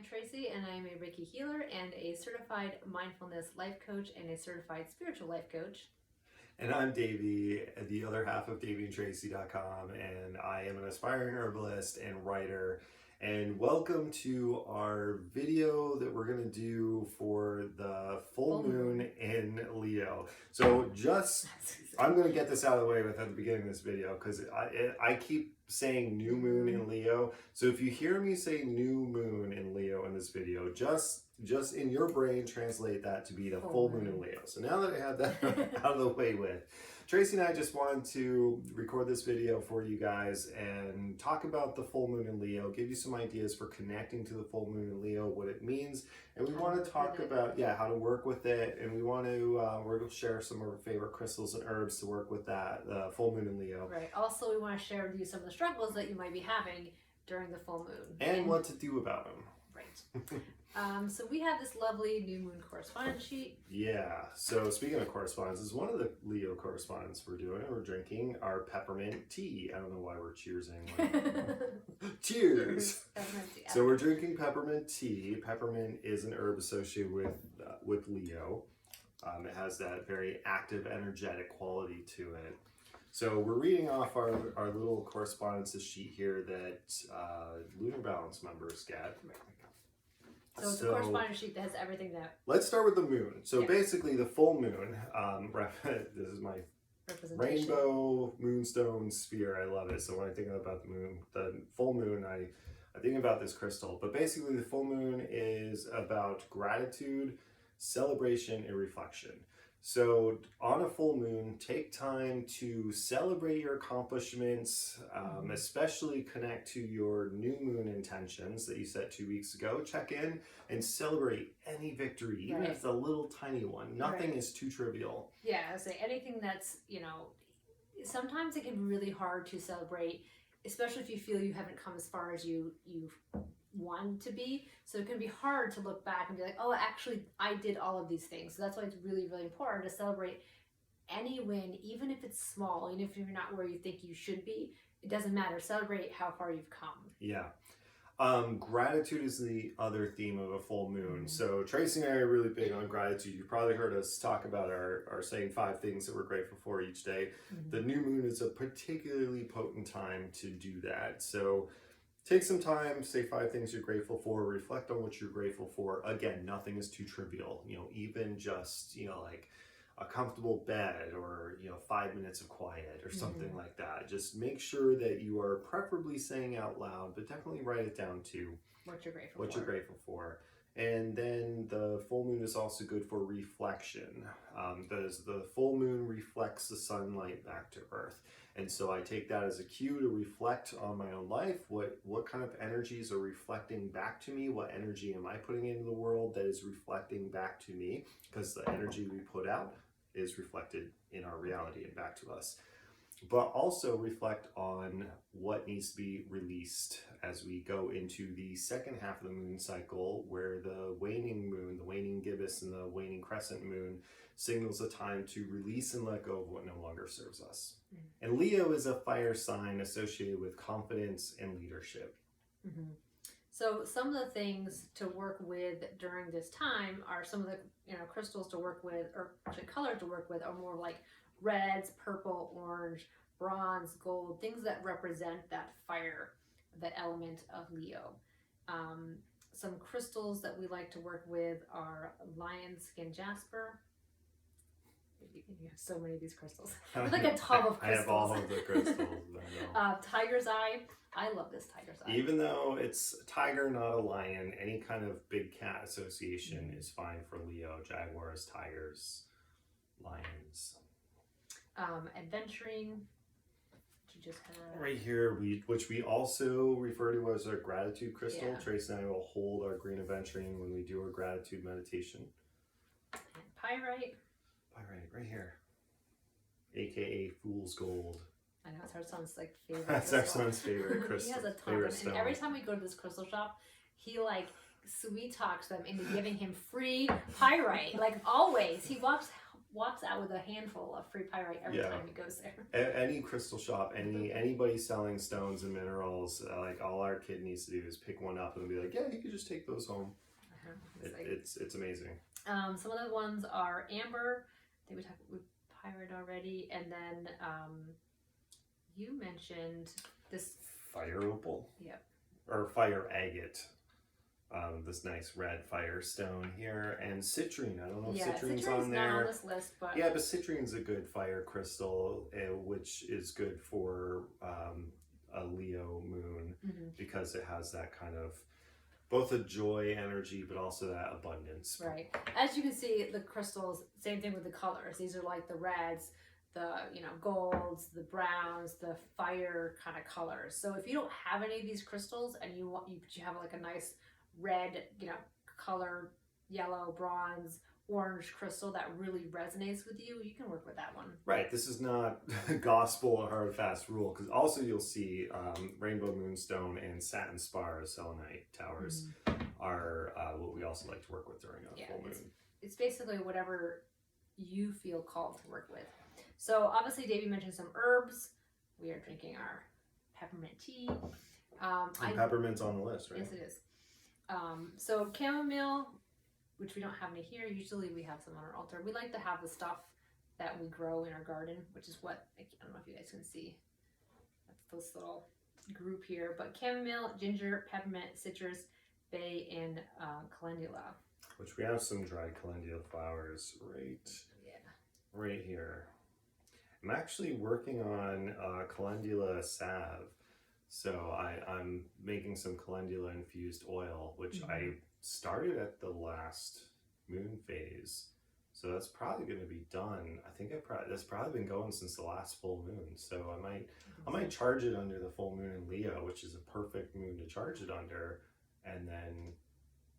Tracy, and I am a Reiki healer and a certified mindfulness life coach and a certified spiritual life coach. And I'm Davey, the other half of DaveyandTracy.com, and I am an aspiring herbalist and writer. And welcome to our video that we're going to do for the full moon in Leo. So I'm going to get this out of the way at the beginning of this video because I keep saying new moon in Leo. So if you hear me say new moon in Leo in this video, just in your brain translate that to be the full moon in Leo. So now that I have that out of the way with, Tracy and I just wanted to record this video for you guys and talk about the full moon in Leo, give you some ideas for connecting to the full moon in Leo, what it means, and we want to talk about how to work with it, and we want to we're going to share some of our favorite crystals and herbs to work with that full moon in Leo. Right. Also, we want to share with you some of the struggles that you might be having during the full moon and what to do about them. Right. So we have this lovely new moon correspondence sheet. Yeah, so speaking of correspondences, one of the Leo correspondence we're drinking our peppermint tea. I don't know why we're cheersing. Cheers! So we're drinking peppermint tea. Peppermint is an herb associated with Leo. It has that very active, energetic quality to it. So we're reading off our little correspondences sheet here that Lunar Balance members get. So it's a correspondence sheet that has everything that... Let's start with the moon. So basically the full moon, this is my rainbow moonstone sphere. I love it. So when I think about the full moon, I think about this crystal. But basically the full moon is about gratitude, celebration, and reflection. So on a full moon, take time to celebrate your accomplishments, especially connect to your new moon intentions that you set 2 weeks ago. Check in and celebrate any victory, even if it's a little tiny one. Nothing is too trivial. Yeah, I would say anything that's, sometimes it can be really hard to celebrate, especially if you feel you haven't come as far as you've want to be. So it can be hard to look back and be like, oh, actually I did all of these things. So that's why it's really, really important to celebrate any win, even if it's small, even if you're not where you think you should be. It doesn't matter. Celebrate how far you've come. Yeah. Gratitude is the other theme of a full moon. So Tracy and I are really big on gratitude. You've probably heard us talk about our saying 5 things that we're grateful for each day. The new moon is a particularly potent time to do that. So take some time, say 5 things you're grateful for, reflect on what you're grateful for. Again, nothing is too trivial. Even just, like a comfortable bed or, 5 minutes of quiet or something like that. Just make sure that you are preferably saying out loud, but definitely write it down too. What you're grateful for. And then the full moon is also good for reflection. The full moon reflects the sunlight back to Earth. And so I take that as a cue to reflect on my own life. What kind of energies are reflecting back to me? What energy am I putting into the world that is reflecting back to me? Because the energy we put out is reflected in our reality and back to us. But also reflect on what needs to be released as we go into the second half of the moon cycle, where the waning moon, the waning gibbous and the waning crescent moon signals a time to release and let go of what no longer serves us. And Leo is a fire sign associated with confidence and leadership. So some of the things to work with during this time are some of the crystals to work with, or actually colors to work with, are more like reds, purple, orange, bronze, gold, things that represent that fire, that element of Leo. Some crystals that we like to work with are lion skin jasper. You have so many of these crystals. It's like a tub of crystals. I have all of the crystals. Tiger's eye. I love this tiger's eye. Even though it's a tiger, not a lion, any kind of big cat association is fine for Leo. Jaguars, tigers, lions. Adventuring. You just right here, which we also refer to as our gratitude crystal. Yeah. Trace and I will hold our green aventurine when we do our gratitude meditation. And pyrite. Pyrite, right here. AKA Fool's Gold. I know, it's our son's favorite. That's our son's favorite crystal. He has a ton of them, and every time we go to this crystal shop, he sweet talks them into giving him free pyrite. Always. He walks walks out with a handful of free pyrite every time he goes there. Any crystal shop, anybody selling stones and minerals, like all our kid needs to do is pick one up and be like, yeah, you can just take those home. It's amazing. Some of the ones are amber. I think we pyrite already, and then you mentioned this fire opal. Yep. Or fire agate. This nice red fire stone here, and citrine. I don't know if citrine's on there. Not on this list, but yeah, but citrine's a good fire crystal, which is good for a Leo moon because it has that kind of both a joy energy, but also that abundance. Right. As you can see, the crystals, same thing with the colors. These are like the reds, the golds, the browns, the fire kind of colors. So if you don't have any of these crystals and you have like a nice red, color, yellow, bronze, orange crystal that really resonates with you, you can work with that one. Right. This is not gospel or hard fast rule, because also you'll see rainbow moonstone and satin spar selenite towers are what we also like to work with during a full moon. It's basically whatever you feel called to work with. So obviously Davey mentioned some herbs. We are drinking our peppermint tea. Peppermint's on the list, right? Yes, it is. So chamomile, which we don't have any here. Usually we have some on our altar. We like to have the stuff that we grow in our garden, which is what, I don't know if you guys can see. That's this little group here. But chamomile, ginger, peppermint, citrus, bay, and calendula. Which we have some dried calendula flowers right here. I'm actually working on calendula salve. So I'm making some calendula infused oil, which I started at the last moon phase. So that's probably going to be done. I think that's probably been going since the last full moon. So I might charge it under the full moon in Leo, which is a perfect moon to charge it under, and then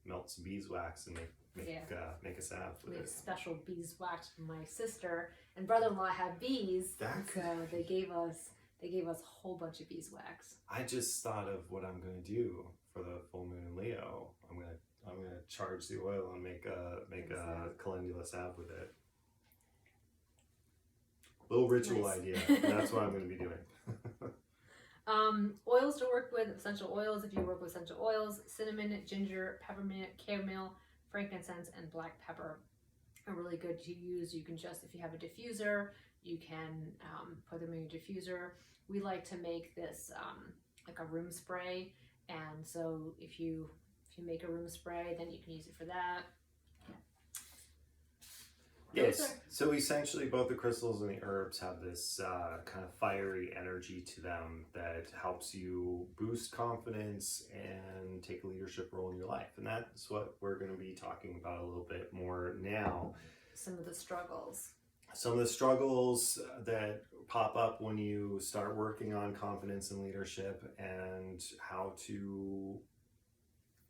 melt some beeswax and make a salve with it. Special beeswax from my sister and brother-in-law had bees, so they gave us a whole bunch of beeswax. I just thought of what I'm gonna do for the full moon in Leo. I'm gonna charge the oil and make a calendula salve with it. Little ritual idea. That's what I'm gonna be doing. Oils to work with, essential oils. If you work with essential oils, cinnamon, ginger, peppermint, chamomile, frankincense, and black pepper are really good to use. You can just, if you have a diffuser, you can put them in your diffuser. We like to make this like a room spray, and so if you make a room spray, then you can use it for that. Yes, so essentially both the crystals and the herbs have this kind of fiery energy to them that helps you boost confidence and take a leadership role in your life. And that's what we're going to be talking about a little bit more now. Some of the struggles that pop up when you start working on confidence and leadership, and how to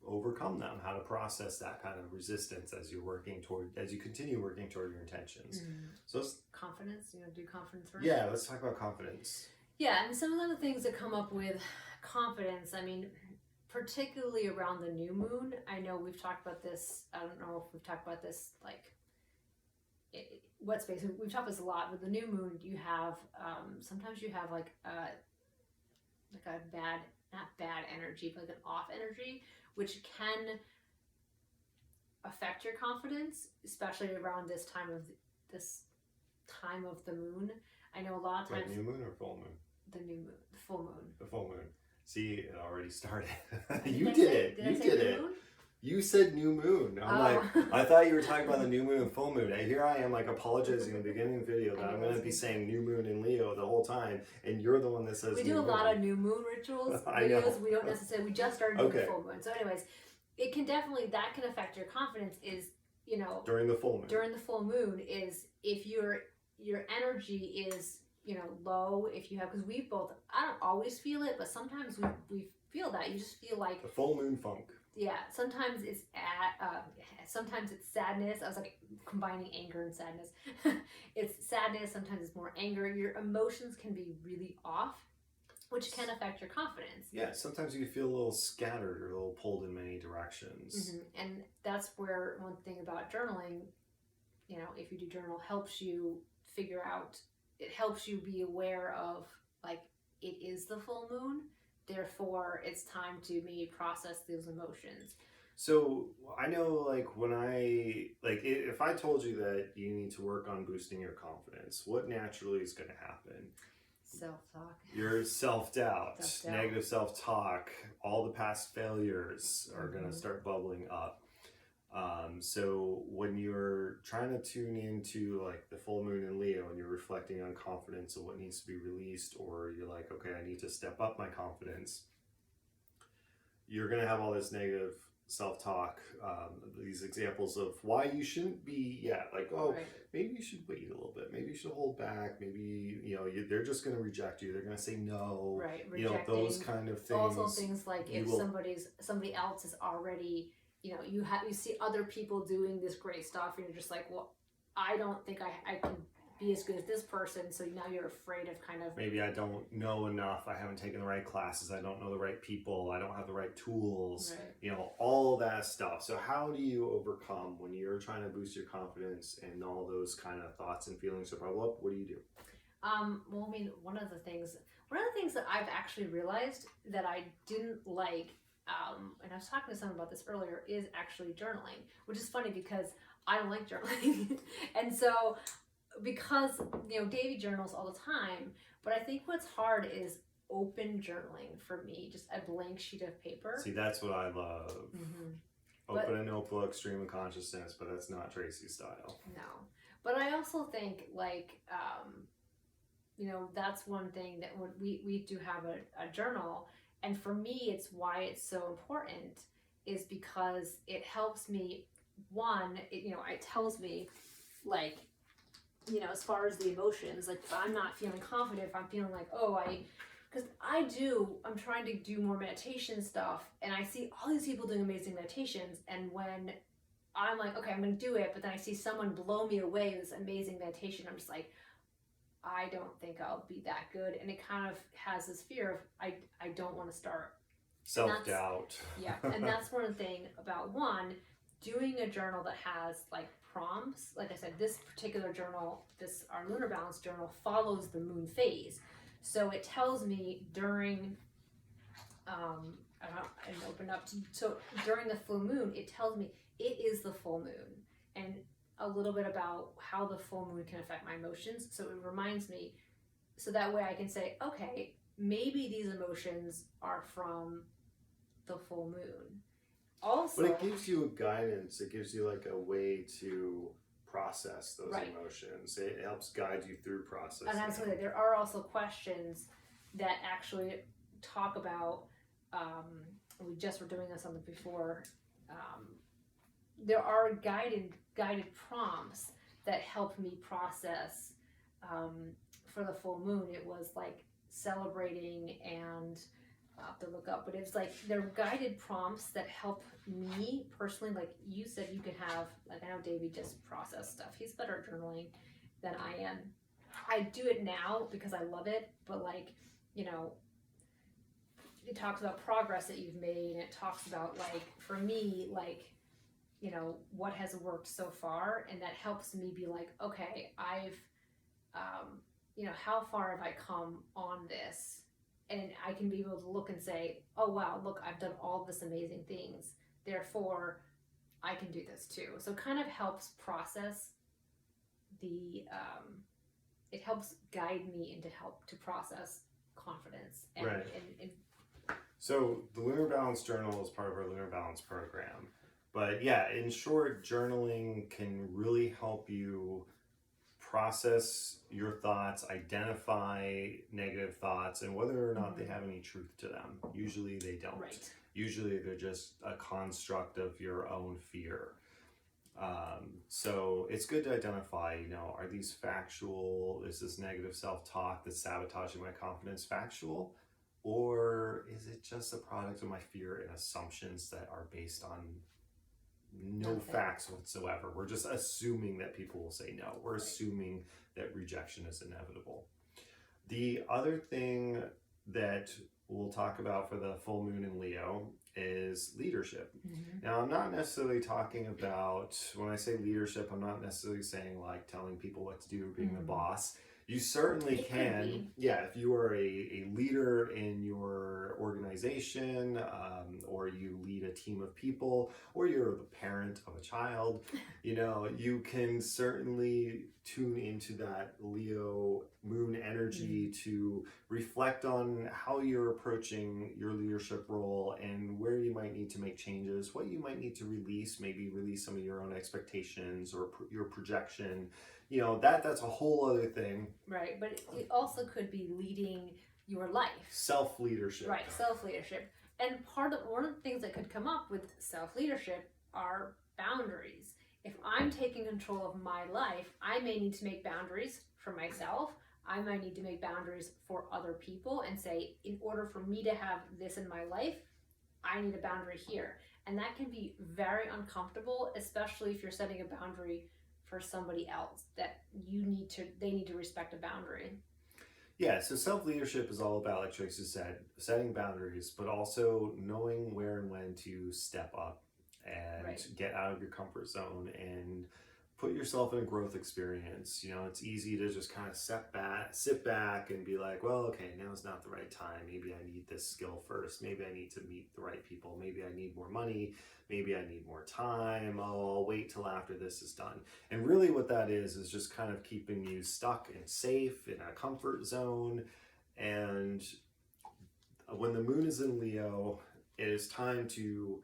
overcome them, how to process that kind of resistance as you continue working toward your intentions. So confidence, do confidence first. Yeah, let's talk about confidence. Yeah, and some of the things that come up with confidence, I mean, particularly around the new moon. I know we've talked about this. I don't know if we've talked about this what space. We've talked about this a lot. With the new moon, you have sometimes you have like a not bad energy, but like an off energy, which can affect your confidence, especially around this time of the moon. I know a lot of times. Like new moon or full moon? The new moon, the full moon. The full moon. See, it already started. You did it. Moon? You said new moon. I'm like, I thought you were talking about the new moon and full moon. And here I am, like, apologizing in the beginning of the video that I'm going to be saying new moon in Leo the whole time, and you're the one that says. We do a lot of new moon rituals videos. We don't necessarily. We just started doing full moon. So, anyways, it can definitely that can affect your confidence. Is during the full moon. During the full moon is if your energy is low. If you have, because we both, I don't always feel it, but sometimes we feel that. You just feel like the full moon funk. Yeah, sometimes it's sometimes it's sadness. I was like combining anger and sadness. It's sadness. Sometimes it's more anger. Your emotions can be really off, which can affect your confidence. Yeah, sometimes you feel a little scattered or a little pulled in many directions. And that's where one thing about journaling, if you do journal, helps you figure out, it helps you be aware of, like, it is the full moon, therefore it's time to maybe process those emotions. So I know, like, when if I told you that you need to work on boosting your confidence, what naturally is going to happen? Self-talk. Your self-doubt, Self-doubt. negative self-talk, all the past failures are going to start bubbling up. So when you're trying to tune into like the full moon in Leo and you're reflecting on confidence and what needs to be released, or you're like, okay, I need to step up my confidence, you're going to have all this negative self-talk, these examples of why you shouldn't be, Right. maybe you should wait a little bit, maybe you should hold back, maybe they're just going to reject you, they're going to say no, Right. those kind of things. Also things like if somebody else is already, you see other people doing this great stuff, and you're just like, well, I don't think I can be as good as this person, so now you're afraid of kind of, maybe I don't know enough, I haven't taken the right classes, I don't know the right people, I don't have the right tools, right. All that stuff. So how do you overcome when you're trying to boost your confidence and all those kind of thoughts and feelings that bubble up? What do you do? Well, I mean, one of the things that I've actually realized that I didn't like, and I was talking to someone about this earlier, is actually journaling, which is funny because I don't like journaling. And so, because, Davy journals all the time, but I think what's hard is open journaling for me, just a blank sheet of paper. See, that's what I love. Mm-hmm. Open a notebook, stream of consciousness, but that's not Tracy's style. No. But I also think, like, that's one thing that when we do have a journal, and for me, it's why it's so important, is because it helps me, one, it tells me, like, as far as the emotions, like if I'm not feeling confident, if I'm feeling like, because I'm trying to do more meditation stuff, and I see all these people doing amazing meditations, and when I'm like, okay, I'm going to do it, but then I see someone blow me away with this amazing meditation, I'm just like, I don't think I'll be that good, and it kind of has this fear of, I don't want to start. Self-doubt. Yeah, and that's one thing about doing a journal that has like prompts. Like I said, this particular journal, our lunar balance journal, follows the moon phase. So it tells me during, so during the full moon, it tells me it is the full moon, and a little bit about how the full moon can affect my emotions. So it reminds me, so that way I can say, okay, maybe these emotions are from the full moon. Also, but it gives you a guidance, it gives you like a way to process those emotions. It helps guide you through processing. And absolutely, there are also questions that actually talk about, we just were doing this on the before, there are guided prompts that help me process, for the full moon. It was like celebrating, and I'll have to look up, but it's like they're guided prompts that help me personally. Like you said, you could have, like, I know Davey just process stuff. He's better at journaling than I am. I do it now because I love it, but like, it talks about progress that you've made, and it talks about, like, for me, like, what has worked so far, and that helps me be like, okay, I've, how far have I come on this? And I can be able to look and say, oh wow, look, I've done all this amazing things, therefore I can do this too. So it kind of helps process it helps guide me to process confidence. And, right. And so the Lunar Balance Journal is part of our Lunar Balance program. But yeah, in short, journaling can really help you process your thoughts, identify negative thoughts, and whether or not they have any truth to them. Usually they don't. Right. Usually they're just a construct of your own fear. So it's good to identify, are these factual? Is this negative self-talk that's sabotaging my confidence factual? Or is it just a product of my fear and assumptions that are based on no facts whatsoever? We're just assuming that people will say no. We're assuming that rejection is inevitable. The other thing that we'll talk about for the full moon in Leo is leadership. Mm-hmm. Now, I'm not necessarily talking about, when I say leadership, I'm not necessarily saying like telling people what to do or being the boss. You certainly It could can, be. yeah, if you are a leader in your organization, or you lead a team of people, or you're the parent of a child, you can certainly tune into that Leo moon energy to reflect on how you're approaching your leadership role and where you might need to make changes, what you might need to release, maybe release some of your own expectations or your projection. That's a whole other thing. Right, but it also could be leading your life. Self-leadership. Right, self-leadership. And one of the things that could come up with self-leadership are boundaries. If I'm taking control of my life, I may need to make boundaries for myself. I might need to make boundaries for other people and say, in order for me to have this in my life, I need a boundary here. And that can be very uncomfortable, especially if you're setting a boundary for somebody else that they need to respect a boundary. Yeah, so self-leadership is all about, like Tracy said, setting boundaries, but also knowing where and when to step up and get out of your comfort zone and put yourself in a growth experience. It's easy to just kind of sit back and be like, well, okay, now's not the right time. Maybe I need this skill first. Maybe I need to meet the right people. Maybe I need more money. Maybe I need more time. Oh, I'll wait till after this is done. And really what that is just kind of keeping you stuck and safe in a comfort zone. And when the moon is in Leo, it is time to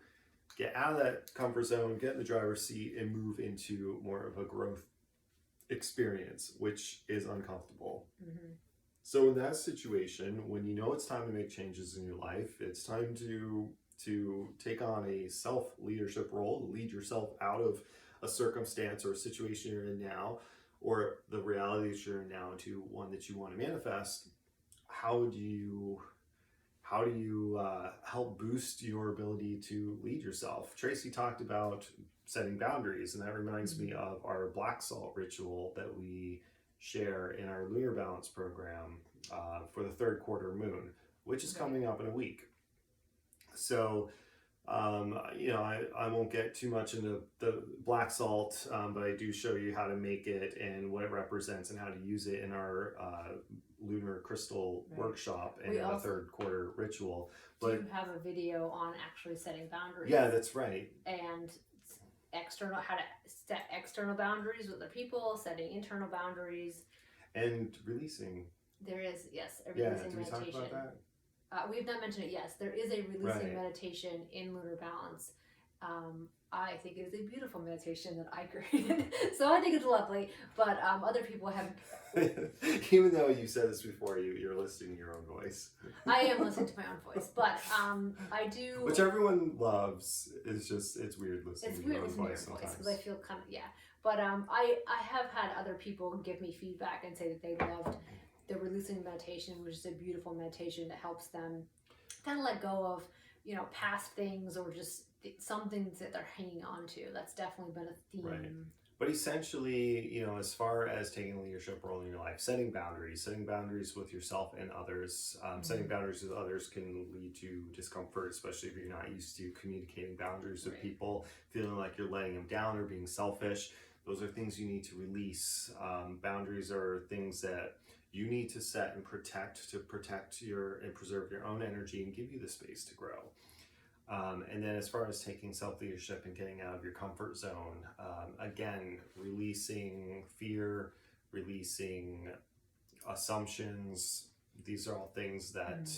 get out of that comfort zone, get in the driver's seat, and move into more of a growth experience, which is uncomfortable. Mm-hmm. So in that situation, when you know it's time to make changes in your life, it's time to take on a self-leadership role, lead yourself out of a circumstance or a situation you're in now, or the reality that you're in now, into one that you want to manifest. How do you help boost your ability to lead yourself? Tracy talked about setting boundaries, and that reminds me of our black salt ritual that we share in our lunar balance program for the third quarter moon, which is coming up in a week. So I won't get too much into the black salt, but I do show you how to make it and what it represents and how to use it in our lunar crystal workshop and the third quarter ritual. But you have a video on actually setting boundaries. Yeah, that's right. And how to set external boundaries with other people, setting internal boundaries, and releasing. There is, yes, a releasing meditation. We talk about that? We have not mentioned it. Yes, there is a releasing meditation in lunar balance. I think it is a beautiful meditation that I created, so I think it's lovely. But other people have. Even though you said this before, you're listening to your own voice. I am listening to my own voice, but I do. Which everyone loves. It's weird listening to your own voice sometimes. Because I feel kind of But I have had other people give me feedback and say that they loved the releasing meditation, which is a beautiful meditation that helps them kind of let go of past things or just some things that they're hanging on to. That's definitely been a theme. Right. But essentially, as far as taking a leadership role in your life, setting boundaries with yourself and others, setting boundaries with others can lead to discomfort, especially if you're not used to communicating boundaries with people, feeling like you're letting them down or being selfish. Those are things you need to release. Boundaries are things that you need to set and protect to and preserve your own energy and give you the space to grow. And then as far as taking self-leadership and getting out of your comfort zone, again, releasing fear, releasing assumptions. These are all things that,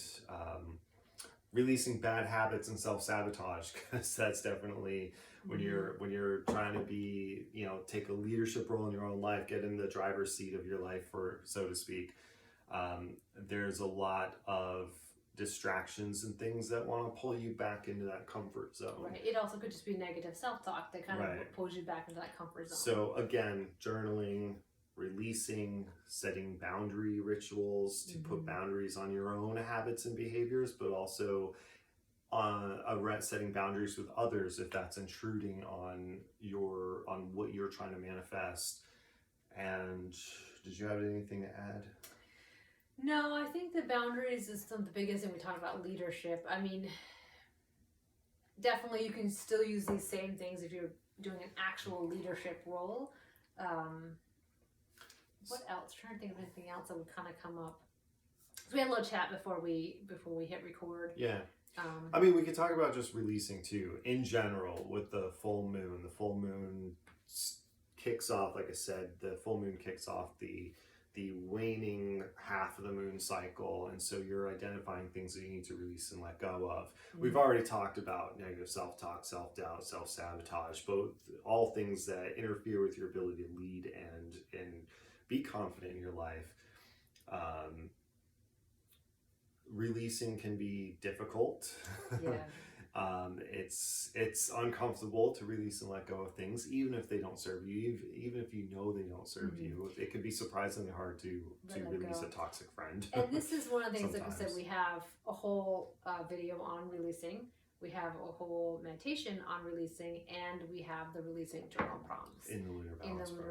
releasing bad habits and self-sabotage, because that's definitely when you're trying to be, take a leadership role in your own life, get in the driver's seat of your life, so to speak. There's a lot of distractions and things that want to pull you back into that comfort zone. Right. It also could just be negative self-talk that kind of pulls you back into that comfort zone. So again, journaling, releasing, setting boundary rituals to put boundaries on your own habits and behaviors, but also setting boundaries with others if that's intruding on what you're trying to manifest. And did you have anything to add? No, I think the boundaries is the biggest thing we talk about leadership. I mean, definitely you can still use these same things if you're doing an actual leadership role. What else? I'm trying to think of anything else that would kind of come up. So we had a little chat before we hit record. Yeah. I mean, we could talk about just releasing too, in general, with the full moon. The full moon kicks off, like I said, the full moon kicks off the waning half of the moon cycle, and so you're identifying things that you need to release and let go of. We've already talked about negative self-talk, self-doubt, self-sabotage, both all things that interfere with your ability to lead and be confident in your life. Releasing can be difficult. Yeah. It's uncomfortable to release and let go of things, even if they don't serve you, even if you know they don't serve you. It can be surprisingly hard to release a toxic friend. And this is one of the things, like I said, Sometimes. we have a whole video on releasing. We have a whole meditation on releasing, and we have the releasing journal prompts In the Lunar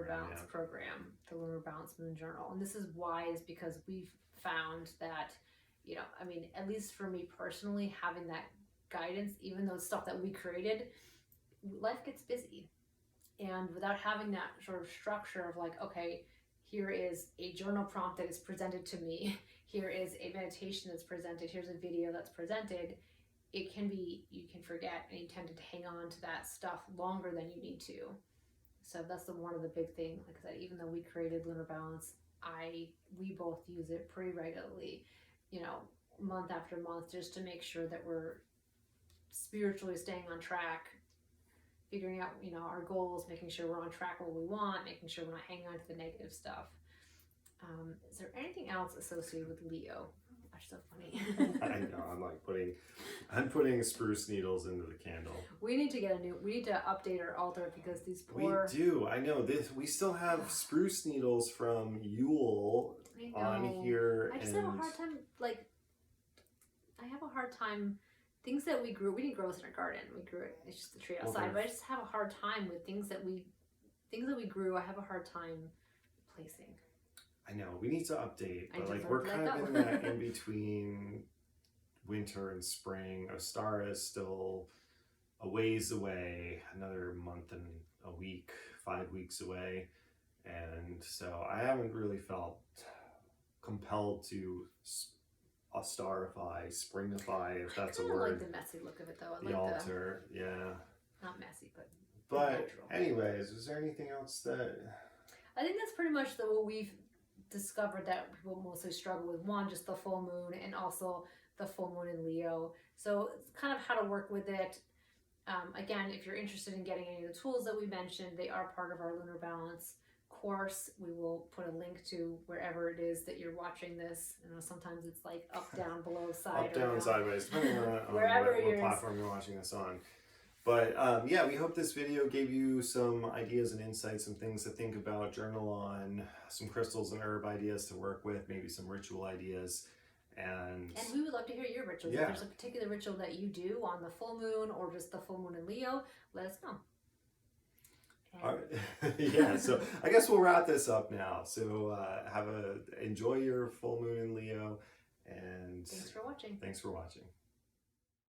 Balance program, the Lunar Balance Moon Journal. And this is why, is because we've found that, you know, I mean, at least for me personally, having that guidance, even though it's stuff that we created, life gets busy. And without having that sort of structure of like, okay, here is a journal prompt that is presented to me, here is a meditation that's presented, here's a video that's presented, it can be, you can forget, and you tend to hang on to that stuff longer than you need to. So that's one of the big things. Like I said, even though we created Lunar Balance, we both use it pretty regularly, you know, month after month, just to make sure that we're spiritually staying on track, figuring out, you know, our goals, making sure we're on track with what we want, making sure we're not hanging on to the negative stuff. Is there anything else associated with Leo? That's so funny. I know. I'm putting spruce needles into the candle. We need to update our altar, because these poor. We do. I know this. We still have spruce needles from Yule on here. I just have a hard time. Like, I have a hard time. Things that we grew. We didn't grow this in our garden. We grew it. It's just a tree outside. Okay. But I just have a hard time with things that we grew. I have a hard time placing. I know, we need to update, but like we're kind of in that in between winter and spring. Ostara is still a ways away, another month and a week, 5 weeks away, and so I haven't really felt compelled to Ostarify, springify, if that's a word. I like the messy look of it, though. I the like altar, yeah. Not messy, but natural. Anyways, is there anything else that? I think that's pretty much what we've discovered that people mostly struggle with. One, just the full moon, and also the full moon in Leo. So it's kind of how to work with it. Again, if you're interested in getting any of the tools that we mentioned, they are part of our Lunar Balance course. We will put a link to wherever it is that you're watching this. You know, sometimes it's like up, down, below, side, up, down, sideways, depending on wherever what platform you're watching this on. But yeah, we hope this video gave you some ideas and insights, some things to think about, journal on, some crystals and herb ideas to work with, maybe some ritual ideas. And we would love to hear your rituals. Yeah. If there's a particular ritual that you do on the full moon, or just the full moon in Leo, let us know. All right. Yeah, so I guess we'll wrap this up now. So enjoy your full moon in Leo, and thanks for watching. Thanks for watching.